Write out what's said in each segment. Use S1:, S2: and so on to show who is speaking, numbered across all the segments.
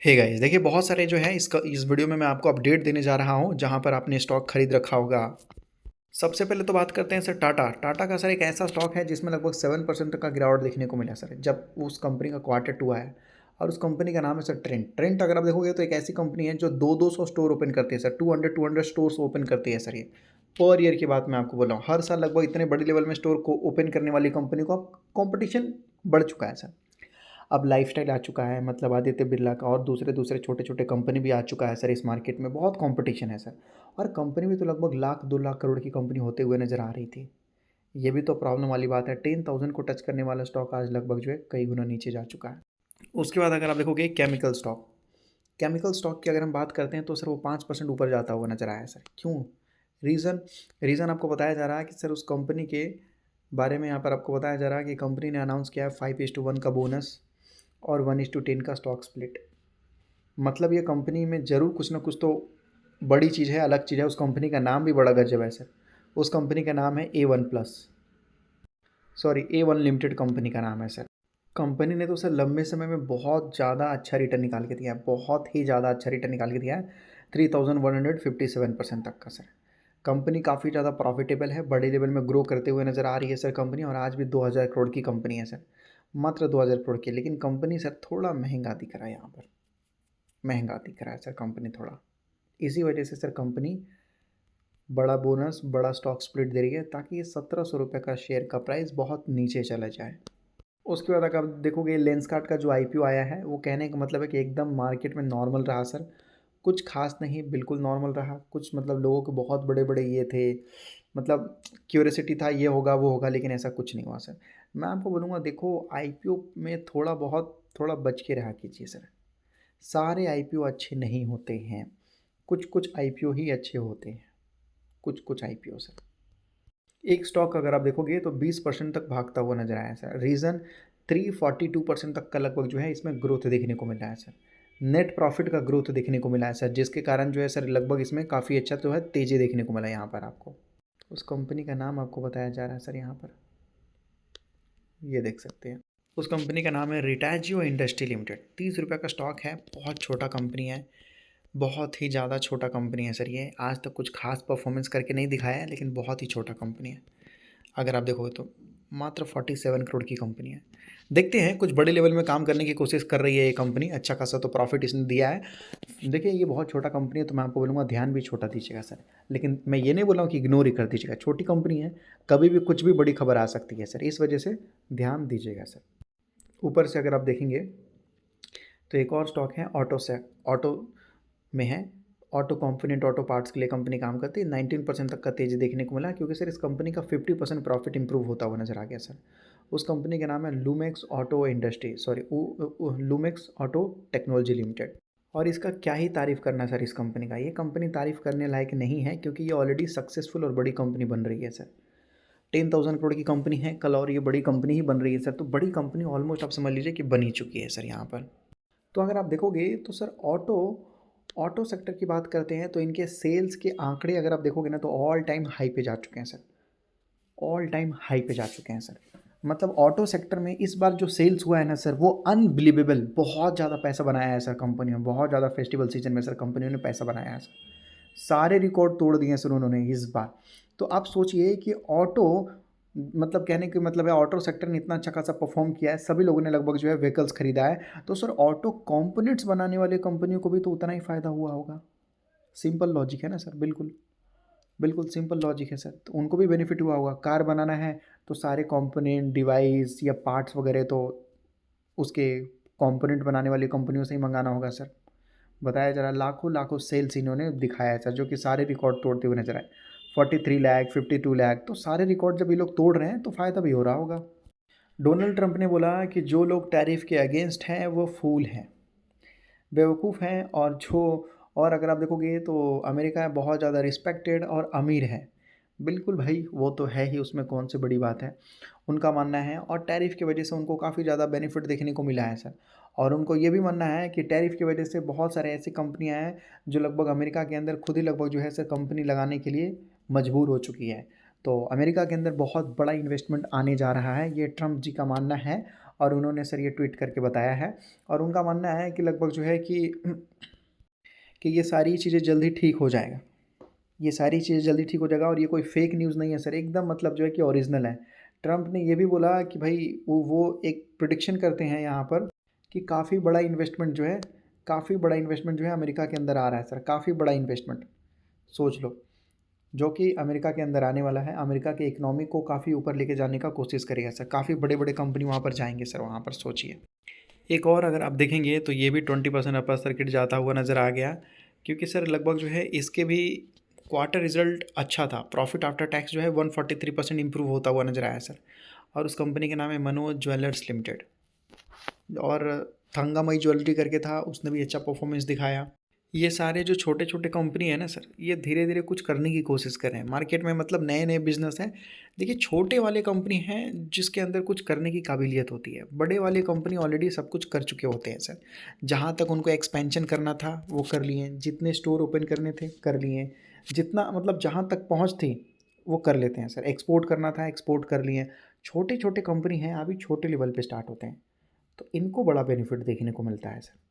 S1: Hey guys, देखिए बहुत सारे जो है इस वीडियो में मैं आपको अपडेट देने जा रहा हूँ जहाँ पर आपने स्टॉक खरीद रखा होगा। सबसे पहले तो बात करते हैं सर टाटा का सर एक ऐसा स्टॉक है जिसमें लगभग 7% तक का गिरावट देखने को मिला सर, जब उस कंपनी का Q2 आया। और उस कंपनी का नाम है सर ट्रेंट। अगर आप देखोगे तो एक ऐसी कंपनी है जो 200 स्टोर ओपन करती है सर, 200 स्टोर्स ओपन करती है सर। ये पर ईयर की बात मैं आपको बोल रहा हूँ, हर साल लगभग इतने बड़े लेवल में स्टोर को ओपन करने वाली कंपनी को अब कॉम्पिटिशन बढ़ चुका है सर। अब लाइफस्टाइल आ चुका है, मतलब आदित्य बिरला का, और दूसरे दूसरे छोटे छोटे कंपनी भी आ चुका है सर। इस मार्केट में बहुत कंपटीशन है सर। और कंपनी भी तो लगभग लाख 2 लाख करोड़ की कंपनी होते हुए नज़र आ रही थी। ये भी तो प्रॉब्लम वाली बात है, 10,000 को टच करने वाला स्टॉक आज लगभग जो है कई गुना नीचे जा चुका है। उसके बाद अगर आप देखोगे केमिकल स्टॉक की अगर हम बात करते हैं तो सर वो 5% ऊपर जाता हुआ नजर आया सर। क्यों? रीज़न रीज़न आपको बताया जा रहा है कि सर उस कंपनी के बारे में यहाँ पर आपको बताया जा रहा है कि कंपनी ने अनाउंस किया है 5:1 का बोनस और 1:10 का स्टॉक स्प्लिट। मतलब ये कंपनी में ज़रूर कुछ ना कुछ तो बड़ी चीज़ है, अलग चीज़ है। उस कंपनी का नाम भी बड़ा गजब है सर। उस कंपनी का नाम है A1 लिमिटेड कंपनी का नाम है सर। कंपनी ने तो सर लंबे समय में बहुत ज़्यादा अच्छा रिटर्न निकाल के दिया है, बहुत ही ज़्यादा अच्छा रिटर्न निकाल के दिया है, 3157% तक का सर। कंपनी काफ़ी ज़्यादा प्रॉफिटेबल है, बड़े लेवल में ग्रो करते हुए नज़र आ रही है सर कंपनी, और आज भी 2000 करोड़ की कंपनी है सर, मात्र 2000 करोड़ की। लेकिन कंपनी सर थोड़ा महंगा दिख रहा है, यहाँ पर महंगा दिख रहा है सर कंपनी थोड़ा। इसी वजह से सर कंपनी बड़ा बोनस, बड़ा स्टॉक स्प्लिट दे रही है ताकि ये 1700 रुपये का शेयर का प्राइस बहुत नीचे चला जाए। उसके बाद अगर आप देखोगे लेंसकार्ट का जो IPO आया है, वो कहने का मतलब है कि एकदम मार्केट में नॉर्मल रहा सर। कुछ खास नहीं, बिल्कुल नॉर्मल रहा। कुछ मतलब लोगों के बहुत बड़े बड़े ये थे, मतलब क्यूरियोसिटी था ये होगा वो होगा, लेकिन ऐसा कुछ नहीं हुआ सर। मैं आपको बोलूँगा, देखो IPO में थोड़ा बच के रहा कीजिए सर। सारे IPO अच्छे नहीं होते हैं, कुछ कुछ IPO ही अच्छे होते हैं, कुछ कुछ IPO सर। एक स्टॉक अगर आप देखोगे तो 20% तक भागता हुआ नजर आया सर। रीज़न 342% तक का लगभग जो है इसमें ग्रोथ देखने को मिला है सर। नेट प्रॉफिट का ग्रोथ देखने को मिला है सर, जिसके कारण जो है सर लगभग इसमें काफ़ी अच्छा जो है तेजी देखने को मिला है यहाँ पर आपको। उस कंपनी का नाम आपको बताया जा रहा है सर, यहाँ पर ये देख सकते हैं। उस कंपनी का नाम है रिटाजियो इंडस्ट्री लिमिटेड। 30 रुपये का स्टॉक है, बहुत छोटा कंपनी है, बहुत ही ज़्यादा छोटा कंपनी है सर। ये आज तक कुछ खास परफॉर्मेंस करके नहीं दिखाया है, लेकिन बहुत ही छोटा कंपनी है। अगर आप देखोगे तो मात्र 47 करोड़ की कंपनी है। देखते हैं, कुछ बड़े लेवल में काम करने की कोशिश कर रही है ये कंपनी, अच्छा खासा तो प्रॉफिट इसने दिया है। देखिए ये बहुत छोटा कंपनी है, तो मैं आपको बोलूँगा ध्यान भी छोटा दीजिएगा सर। लेकिन मैं ये नहीं बोल रहा हूँ कि इग्नोर ही कर दीजिएगा, छोटी कंपनी है, कभी भी कुछ भी बड़ी खबर आ सकती है सर, इस वजह से ध्यान दीजिएगा सर। ऊपर से अगर आप देखेंगे तो एक और स्टॉक है ऑटो में है। ऑटो कंपोनेंट, ऑटो पार्ट्स के लिए कंपनी काम करती है। 19% तक का तेज़ी देखने को मिला, क्योंकि सर इस कंपनी का 50% प्रॉफिट इंप्रूव होता हुआ नजर आ गया सर। उस कंपनी का नाम है लूमेक्स ऑटो टेक्नोलॉजी लिमिटेड। और इसका क्या ही तारीफ़ करना सर, इस कंपनी का, ये कंपनी तारीफ़ करने लायक नहीं है, क्योंकि ये ऑलरेडी सक्सेसफुल और बड़ी कंपनी बन रही है सर। 10,000 करोड़ की कंपनी है कल, और ये बड़ी कंपनी ही बन रही है सर। तो बड़ी कंपनी ऑलमोस्ट आप समझ लीजिए कि बन ही चुकी है सर यहाँ पर। तो अगर आप देखोगे तो सर ऑटो सेक्टर की बात करते हैं तो इनके सेल्स के आंकड़े अगर आप देखोगे ना, तो ऑल टाइम हाई पे जा चुके हैं सर, ऑल टाइम हाई पे जा चुके हैं सर। मतलब ऑटो सेक्टर में इस बार जो सेल्स हुआ है ना सर, वो अनबिलीवेबल, बहुत ज़्यादा पैसा बनाया है सर कंपनी में, बहुत ज़्यादा फेस्टिवल सीजन में सर कंपनियों ने पैसा बनाया है सर। सारे रिकॉर्ड तोड़ दिए सर उन्होंने इस बार। तो आप सोचिए कि ऑटो, मतलब कहने का मतलब है ऑटो सेक्टर ने इतना अच्छा खासा परफॉर्म किया है, सभी लोगों ने लगभग जो है व्हीकल्स खरीदा है, तो सर ऑटो कंपोनेंट्स बनाने वाली कंपनियों को भी तो उतना ही फ़ायदा हुआ होगा। सिंपल लॉजिक है ना सर, बिल्कुल बिल्कुल सिंपल लॉजिक है सर। तो उनको भी बेनिफिट हुआ होगा। कार बनाना है तो सारे कंपोनेंट, डिवाइस या पार्ट्स वगैरह तो उसके कंपोनेंट बनाने वाली कंपनियों से ही मंगाना होगा सर। बताया जा रहा है लाखों लाखों सेल्स इन्होंने दिखाया है सर, जो कि सारे रिकॉर्ड तोड़ते हुए नजर आए। 43 लाख, 52 लाख, तो सारे रिकॉर्ड जब ये लोग तोड़ रहे हैं तो फ़ायदा भी हो रहा होगा। डोनाल्ड ट्रंप ने बोला कि जो लोग टैरिफ के अगेंस्ट हैं वो फूल हैं, बेवकूफ़ हैं। और अगर आप देखोगे तो अमेरिका बहुत ज़्यादा रिस्पेक्टेड और अमीर है। बिल्कुल भाई, वो तो है ही, उसमें कौन सी बड़ी बात है, उनका मानना है। और टैरिफ की वजह से उनको काफ़ी ज़्यादा बेनिफिट देखने को मिला है सर। और उनको ये भी मानना है कि टैरिफ की वजह से बहुत सारे ऐसी कंपनियां हैं जो लगभग अमेरिका के अंदर खुद ही लगभग जो है सर कंपनी लगाने के लिए मजबूर हो चुकी है। तो अमेरिका के अंदर बहुत बड़ा इन्वेस्टमेंट आने जा रहा है, ये ट्रंप जी का मानना है। और उन्होंने सर ये ट्वीट करके बताया है। और उनका मानना है कि लगभग जो है कि ये सारी चीज़ें जल्दी ठीक हो जाएगा, ये सारी चीज़ें जल्दी ठीक हो जाएगा। और ये कोई फेक न्यूज़ नहीं है सर, एकदम मतलब जो है कि ओरिजिनल है। ट्रंप ने ये भी बोला कि भाई वो एक प्रिडिक्शन करते हैं यहाँ पर कि काफ़ी बड़ा इन्वेस्टमेंट जो है अमेरिका के अंदर आ रहा है सर, काफ़ी बड़ा इन्वेस्टमेंट सोच लो, जो कि अमेरिका के अंदर आने वाला है, अमेरिका के इकोनॉमी को काफ़ी ऊपर लेके जाने का कोशिश करेगा सर। काफ़ी बड़े बड़े कंपनी वहाँ पर जाएंगे सर, वहाँ पर सोचिए। एक और अगर आप देखेंगे तो ये भी 20% अपर सर्किट जाता हुआ नज़र आ गया, क्योंकि सर लगभग जो है इसके भी क्वार्टर रिजल्ट अच्छा था। प्रॉफिट आफ्टर टैक्स जो है 143% इंप्रूव होता हुआ नज़र आया सर। और उस कंपनी का नाम है मनोज ज्वेलर्स लिमिटेड। और थंगामई ज्वेलरी करके था, उसने भी अच्छा परफॉर्मेंस दिखाया। ये सारे जो छोटे छोटे कंपनी है ना सर, ये धीरे धीरे कुछ करने की कोशिश कर रहे हैं मार्केट में, मतलब नए नए बिजनेस हैं। देखिए छोटे वाले कंपनी हैं जिसके अंदर कुछ करने की काबिलियत होती है, बड़े वाले कंपनी ऑलरेडी सब कुछ कर चुके होते हैं सर। जहाँ तक उनको एक्सपेंशन करना था वो कर लिए, जितने स्टोर ओपन करने थे कर लिए, जितना मतलब जहाँ तक पहुँच थी वो कर लेते हैं सर। एक्सपोर्ट करना था एक्सपोर्ट कर लिए। छोटे छोटे कंपनी हैं अभी छोटे लेवल पे स्टार्ट होते हैं, तो इनको बड़ा बेनिफिट देखने को मिलता है सर।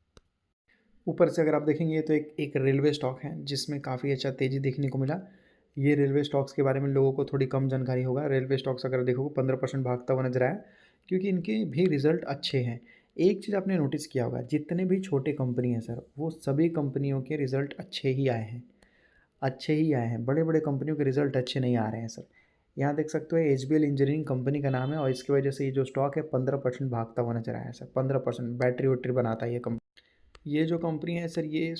S1: ऊपर से अगर आप देखेंगे तो एक रेलवे स्टॉक है जिसमें काफ़ी अच्छा तेज़ी देखने को मिला। ये रेलवे स्टॉक्स के बारे में लोगों को थोड़ी कम जानकारी होगा। रेलवे स्टॉक्स अगर देखोगे 15% भागता हुआ नजर आया, क्योंकि इनके भी रिजल्ट अच्छे हैं। एक चीज़ आपने नोटिस किया होगा, जितने भी छोटे कंपनी हैं सर, वो सभी कंपनियों के रिजल्ट अच्छे ही आए हैं, अच्छे ही आए हैं। बड़े बड़े कंपनियों के रिजल्ट अच्छे नहीं आ रहे हैं सर। यहाँ देख सकते हो HBL इंजीनियरिंग कंपनी का नाम है, और इसकी वजह से ये जो स्टॉक है 15% भागता हुआ नजर आया है सर। 15% बैटरी वैटरी बनाता है ये कंपनी। ये जो कंपनी है सर, ये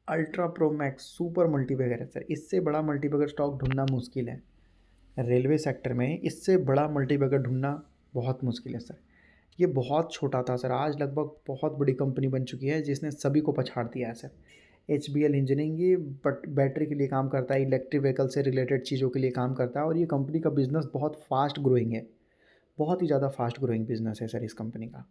S1: ultra pro max super multibagger है सर। इससे बड़ा मल्टीबैगर स्टॉक ढूंढना मुश्किल है रेलवे सेक्टर में, इससे बड़ा मल्टीबैगर ढूंढना बहुत मुश्किल है सर। ये बहुत छोटा था सर, आज लगभग बहुत बड़ी कंपनी बन चुकी है जिसने सभी को पछाड़ दिया है सर। HBL इंजीनियरिंग ये बट बैटरी के लिए काम करता है, इलेक्ट्रिक व्हीकल से रिलेटेड चीज़ों के लिए काम करता है। और ये कंपनी का बिज़नेस बहुत फास्ट ग्रोइंग है, बहुत ही ज़्यादा फास्ट ग्रोइंग बिजनेस है सर इस कंपनी का।